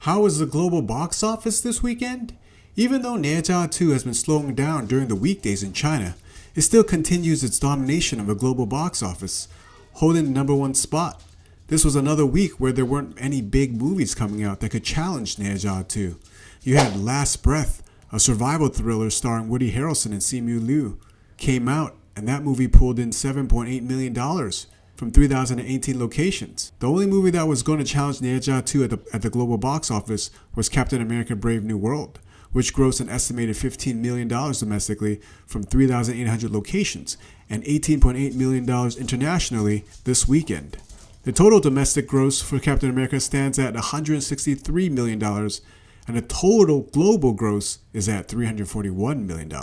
How is the global box office this weekend? Even though Ne Zha 2 has been slowing down during the weekdays in China, it still continues its domination of the global box office, holding the number one spot. This was another week where there weren't any big movies coming out that could challenge Ne Zha 2. You had Last Breath, a survival thriller starring Woody Harrelson and Simu Liu, came out, and that movie pulled in $7.8 million from 3,018 locations. The only movie that was going to challenge Ne Zha 2 at the global box office was Captain America Brave New World, which grossed an estimated $15 million domestically from 3,800 locations and $18.8 million internationally this weekend. The total domestic gross for Captain America stands at $163 million, and the total global gross is at $341 million.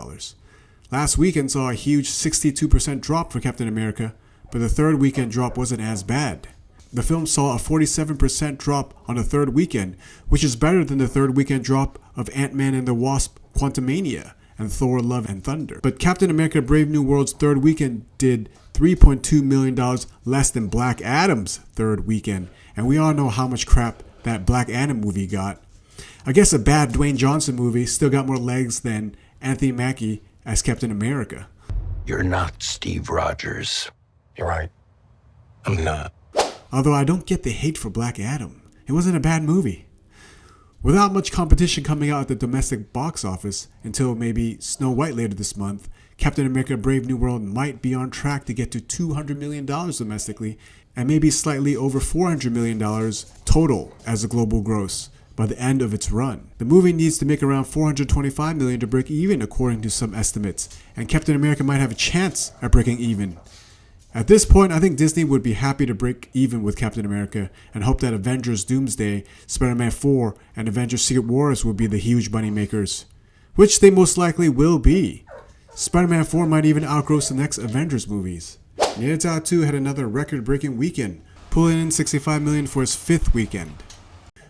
Last weekend saw a huge 62% drop for Captain America, but the third weekend drop wasn't as bad. The film saw a 47% drop on the third weekend, which is better than the third weekend drop of Ant-Man and the Wasp: Quantumania and Thor: Love and Thunder. But Captain America Brave New World's third weekend did $3.2 million less than Black Adam's third weekend, and we all know how much crap that Black Adam movie got. I guess a bad Dwayne Johnson movie still got more legs than Anthony Mackie as Captain America. You're not Steve Rogers. You're right. I'm not. Although I don't get the hate for Black Adam. It wasn't a bad movie. Without much competition coming out at the domestic box office until maybe Snow White later this month, Captain America Brave New World might be on track to get to $200 million domestically and maybe slightly over $400 million total as a global gross by the end of its run. The movie needs to make around $425 million to break even according to some estimates, and Captain America might have a chance at breaking even. At this point, I think Disney would be happy to break even with Captain America and hope that Avengers Doomsday, Spider-Man 4, and Avengers Secret Wars will be the huge money makers, which they most likely will be. Spider-Man 4 might even outgross the next Avengers movies. Ne Zha 2 had another record-breaking weekend, pulling in $65 million for its fifth weekend,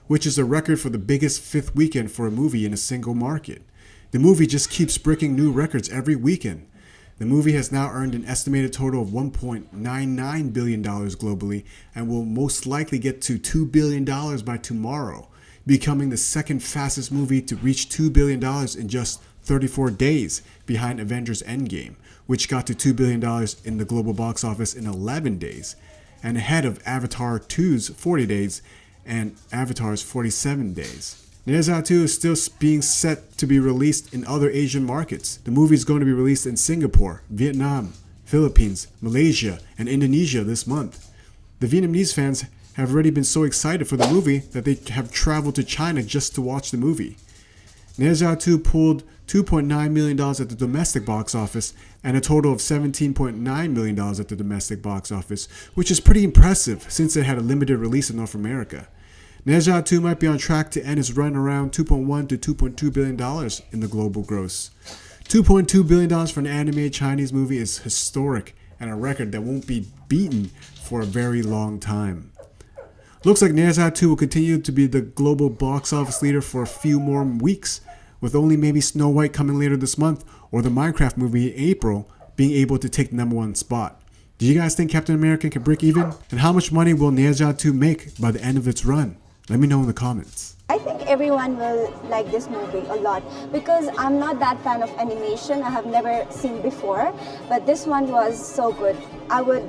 which is a record for the biggest fifth weekend for a movie in a single market. The movie just keeps breaking new records every weekend. The movie has now earned an estimated total of $1.99 billion globally and will most likely get to $2 billion by tomorrow, becoming the second fastest movie to reach $2 billion in just 34 days, behind Avengers Endgame, which got to $2 billion in the global box office in 11 days, and ahead of Avatar 2's 40 days and Avatar's 47 days. Ne Zha 2 is still being set to be released in other Asian markets. The movie is going to be released in Singapore, Vietnam, Philippines, Malaysia, and Indonesia this month. The Vietnamese fans have already been so excited for the movie that they have traveled to China just to watch the movie. Ne Zha 2 pulled $2.9 million at the domestic box office and a total of $17.9 million at the domestic box office, which is pretty impressive since it had a limited release in North America. Ne Zha 2 might be on track to end its run around $2.1 to $2.2 billion in the global gross. $2.2 billion for an animated Chinese movie is historic and a record that won't be beaten for a very long time. Looks like Ne Zha 2 will continue to be the global box office leader for a few more weeks, with only maybe Snow White coming later this month or the Minecraft movie in April being able to take the number one spot. Do you guys think Captain America can break even? And how much money will Ne Zha 2 make by the end of its run? Let me know in the comments. I think everyone will like this movie a lot because I'm not that fan of animation. I have never seen before, but this one was so good. I would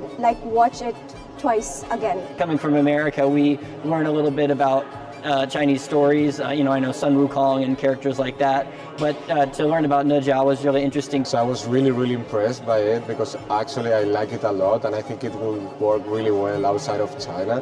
watch it twice again. Coming from America, we learn a little bit about Chinese stories. I know Sun Wukong and characters like that, but to learn about Ne Zha was really interesting. So I was really impressed by it because actually I like it a lot and I think it will work really well outside of China.